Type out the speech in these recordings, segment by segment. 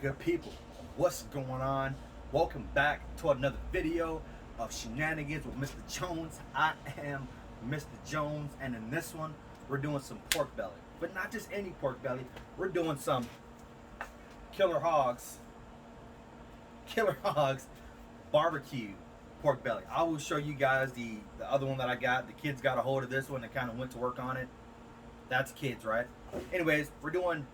good people? What's going on? Welcome back to another video of Shenanigans with Mr. Jones. I am Mr. Jones, and in this one, we're doing some pork belly. But not just any pork belly, we're doing some Killer Hogs barbecue pork belly. I will show you guys the other one that I got. The kids got a hold of this one and kind of went to work on it. That's kids, right? Anyways, we're doing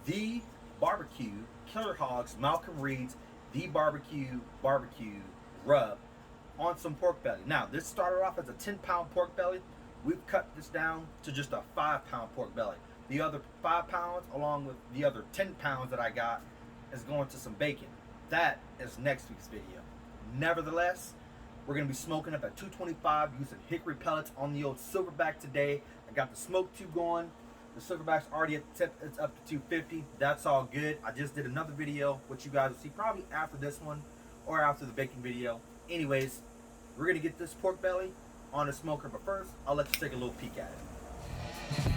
the barbecue Killer Hogs Malcolm Reed's the barbecue rub on some pork belly. Now this started off as a 10-pound pork belly. We've cut this down to just a 5-pound pork belly. The other 5 pounds, along with the other 10 pounds that I got, is going to some bacon. That is next week's video. Nevertheless, we're going to be smoking up at 225 using hickory pellets on the old silverback today. I got the smoke tube going. The silverback's already at the tip. It's up to 250. That's all good. I just did another video, which you guys will see probably after this one or after the bacon video. Anyways, we're going to get this pork belly on the smoker, but first, I'll let you take a little peek at it.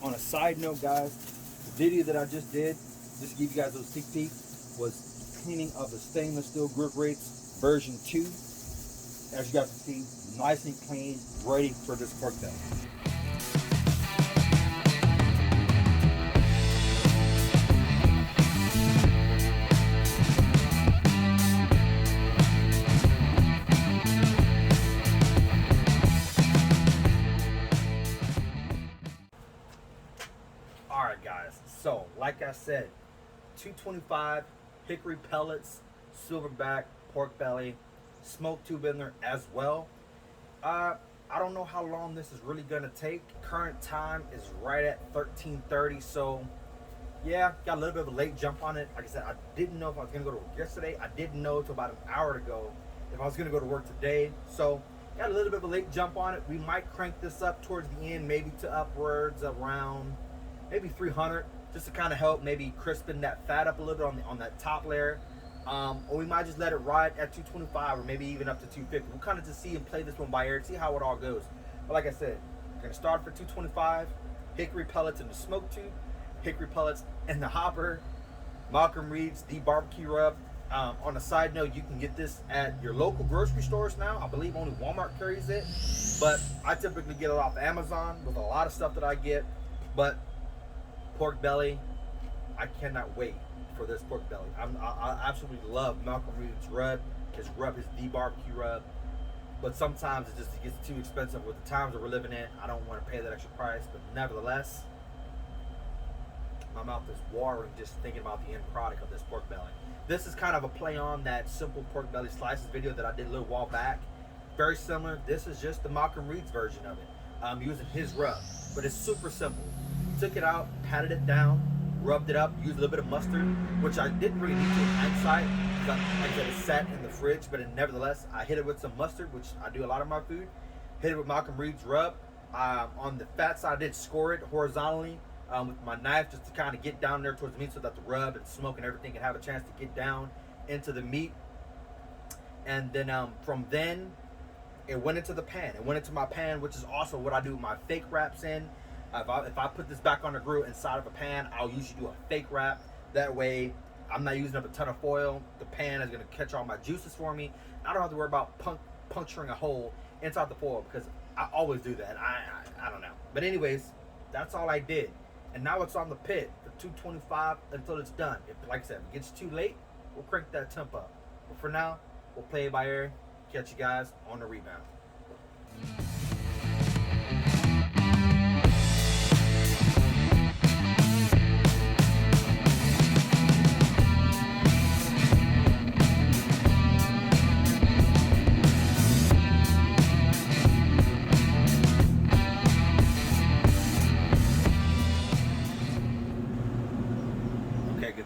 On a side note, guys, the video that I just did, just to give you guys a sneak peek, was cleaning of the stainless steel grip rates version 2. As you guys can see, nice and clean, ready for this pork belly. Alright guys, so like I said, 225 hickory pellets, silverback pork belly, smoke tube in there as well. I don't know how long this is really gonna take. Current time is right at 13:30, so yeah, got a little bit of a late jump on it. Like I said, I didn't know if I was gonna go to work yesterday. I didn't know until about an hour ago if I was gonna go to work today, so got a little bit of a late jump on it. We might crank this up towards the end, maybe to upwards around maybe 300, just to kind of help maybe crispen that fat up a little bit on that top layer. Or we might just let it ride at 225 or maybe even up to 250. We'll kind of just see and play this one by ear and see how it all goes. But like I said, we're going to start for 225, hickory pellets in the smoke tube, hickory pellets in the hopper, Malcolm Reed's the barbecue rub. On a side note, you can get this at your local grocery stores now. I believe only Walmart carries it, but I typically get it off Amazon with a lot of stuff that I get. But pork belly, I cannot wait for this pork belly. I absolutely love Malcolm Reed's rub. His rub is the barbecue rub, but sometimes it gets too expensive with the times that we're living in. I don't want to pay that extra price, but nevertheless, my mouth is watering just thinking about the end product of this pork belly. This is kind of a play on that simple pork belly slices video that I did a little while back. Very similar. This is just the Malcolm Reed's version of it, using his rub, but it's super simple. Took it out, patted it down, rubbed it up, used a little bit of mustard, which I didn't really need to in hindsight, because like I said, it sat in the fridge, but nevertheless, I hit it with some mustard, which I do a lot of my food. Hit it with Malcolm Reed's rub. On the fat side, I did score it horizontally with my knife, just to kind of get down there towards the meat so that the rub and smoke and everything can have a chance to get down into the meat. And then from then, it went into the pan. It went into my pan, which is also what I do my fake wraps in. If I put this back on the grill inside of a pan, I'll usually do a fake wrap. That way, I'm not using up a ton of foil. The pan is going to catch all my juices for me. I don't have to worry about puncturing a hole inside the foil, because I always do that. I don't know. But anyways, that's all I did. And now it's on the pit for 225 until it's done. If, like I said, if it gets too late, we'll crank that temp up. But for now, we'll play it by ear. Catch you guys on the rebound.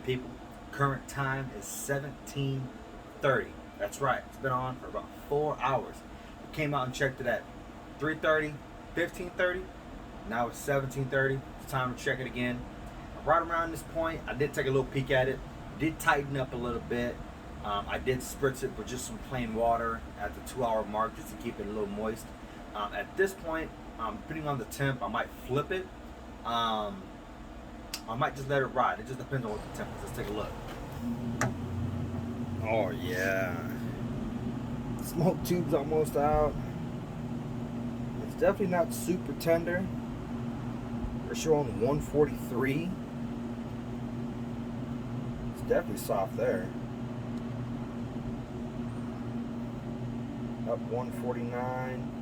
People, current time is 17:30. That's right, it's been on for about 4 hours. We came out and checked it at 3:30, 15:30. Now it's 17:30. It's time to check it again. right around this point, I did take a little peek at it. Did tighten up a little bit. I did spritz it with just some plain water at the 2 hour mark just to keep it a little moist. At this point, depending on the temp, I might flip it. I might just let it ride. It just depends on what the temp is. Let's take a look. Oh yeah, smoke tube's almost out. It's definitely not super tender. We're showing 143. It's definitely soft there. Up 149.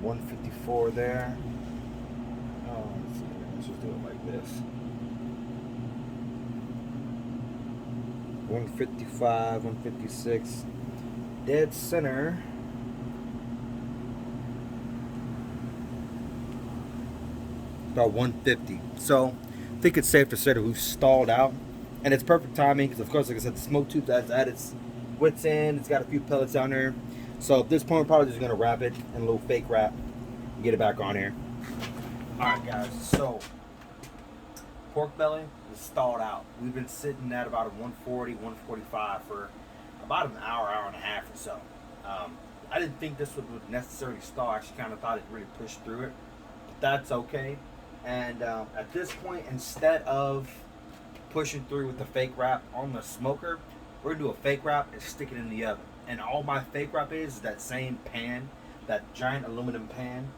$154 there. Oh, let's see. Let's just do it like this. 155, 156. Dead center. About 150. So I think it's safe to say that we've stalled out, and it's perfect timing because, of course, like I said, the smoke tube that's at its wits end. It's got a few pellets down there. So at this point, we're probably just gonna wrap it in a little fake wrap and get it back on here. All right, guys. So pork belly is stalled out. We've been sitting at about a 140, 145 for about an hour, hour and a half or so. I didn't think this would necessarily stall. I actually kind of thought it really pushed through it, but that's okay. And at this point, instead of pushing through with the fake wrap on the smoker, we're gonna do a fake wrap and stick it in the oven. And all my fake wrap is that same pan, that giant aluminum pan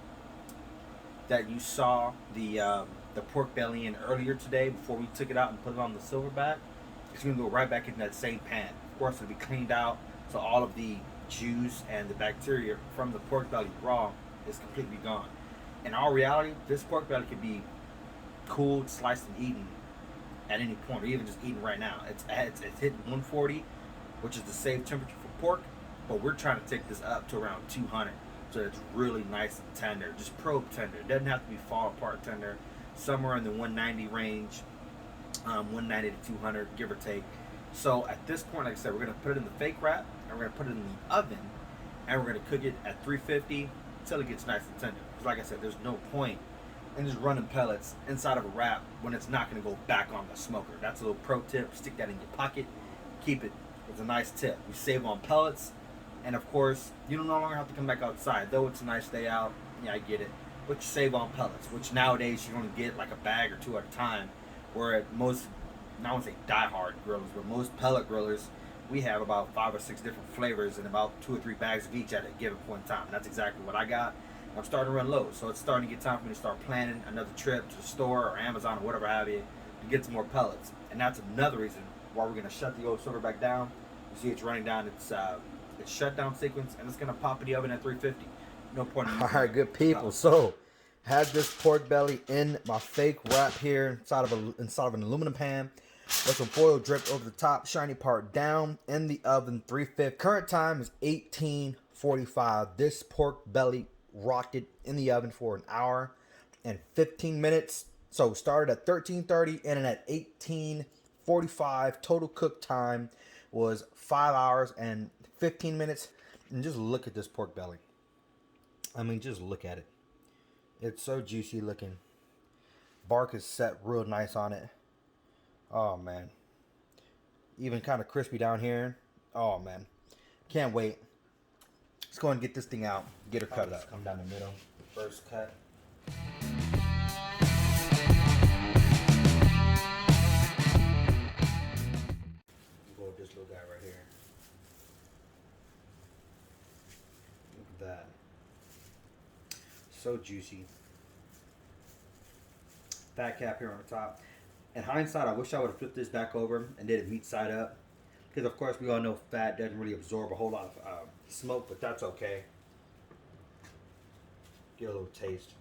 that you saw the pork belly in earlier today before we took it out and put it on the silverback. It's gonna go right back in that same pan. Of course, it'll be cleaned out, so all of the juice and the bacteria from the pork belly raw is completely gone. In all reality, this pork belly could be cooled, sliced, and eaten at any point, or even just eaten right now. It's hitting 140, which is the safe temperature for pork, but we're trying to take this up to around 200, so it's really nice and tender, just probe tender. It doesn't have to be fall apart tender. Somewhere in the 190 range, 190 to 200, give or take. So at this point, like I said, we're gonna put it in the fake wrap, and we're gonna put it in the oven, and we're gonna cook it at 350 until it gets nice and tender. Because like I said, there's no point in just running pellets inside of a wrap when it's not gonna go back on the smoker. That's a little pro tip. Stick that in your pocket, keep it. It's a nice tip. You save on pellets, and of course, you don't no longer have to come back outside. Though it's a nice day out, yeah, I get it. But you save on pellets, which nowadays you only get like a bag or two at a time. Where at most, I won't say die-hard grillers, but most pellet grillers, we have about 5 or 6 different flavors and about 2 or 3 bags of each at a given point in time. And that's exactly what I got. I'm starting to run low, so it's starting to get time for me to start planning another trip to the store or Amazon or whatever have you to get some more pellets. And that's another reason why we're gonna shut the old silverback down. You see, it's running down its shutdown sequence, and it's gonna pop in the oven at 350. No point in. All right, good people. So, had this pork belly in my fake wrap here inside of an aluminum pan. Let some foil drip over the top, shiny part down in the oven, 350. Current time is 18:45. This pork belly rocked it in the oven for an hour and 15 minutes. So started at 13:30 and at 18:45. Total cook time was 5 hours and 15 minutes. And just look at this pork belly. I mean, just look at it. It's so juicy looking. Bark is set real nice on it. Oh, man. Even kind of crispy down here. Oh, man. Can't wait. Let's go and get this thing out. Get her cut up. Come down the middle. The first cut. Go with this little guy right here. Look at that. So juicy. Fat cap here on the top. In hindsight, I wish I would have flipped this back over and did it meat side up. Because, of course, we all know fat doesn't really absorb a whole lot of smoke, but that's okay. Get a little taste.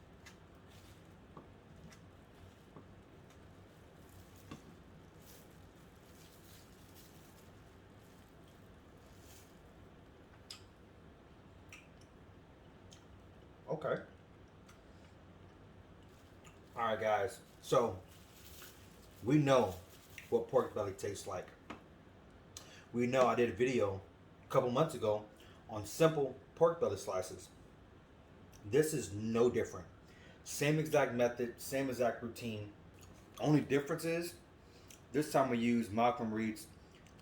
Okay. Alright, guys. So, we know what pork belly tastes like. We know I did a video a couple months ago on simple pork belly slices. This is no different. Same exact method, same exact routine. Only difference is this time we use Malcolm Reed's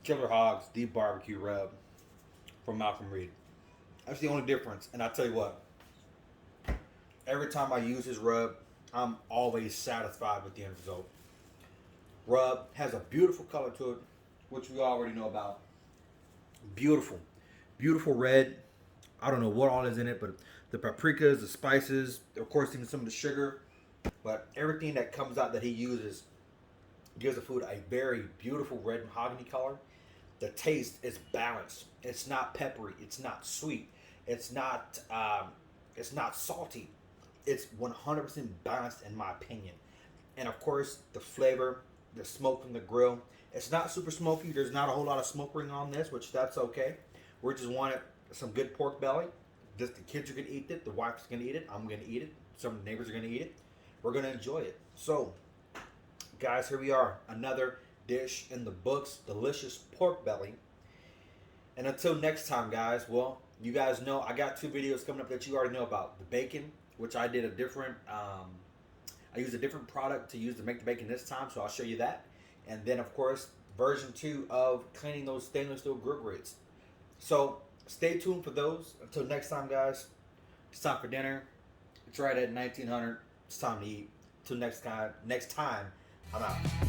Killer Hogs Deep BBQ Rub from Malcolm Reed. That's the only difference. And I tell you what, every time I use his rub, I'm always satisfied with the end result. Rub has a beautiful color to it, which we already know about. Beautiful, beautiful red. I don't know what all is in it, but the paprikas, the spices, of course, even some of the sugar. But everything that comes out that he uses gives the food a very beautiful red mahogany color. The taste is balanced. It's not peppery. It's not sweet. It's not. It's not salty. It's 100% balanced in my opinion. And of course, the flavor, the smoke from the grill. It's not super smoky. There's not a whole lot of smoke ring on this, which that's okay. We just wanted some good pork belly. Just the kids are gonna eat it. The wife's gonna eat it. I'm gonna eat it. Some of the neighbors are gonna eat it. We're gonna enjoy it. So, guys, here we are. Another dish in the books. Delicious pork belly. And until next time, guys. Well, you guys know I got 2 videos coming up that you already know about. The bacon, which I did a different. I used a different product to use to make the bacon this time, so I'll show you that. And then, of course, version 2 of cleaning those stainless steel grill grates. So stay tuned for those. Until next time, guys. It's time for dinner. It's right at 1900. It's time to eat. Till next time. I'm out.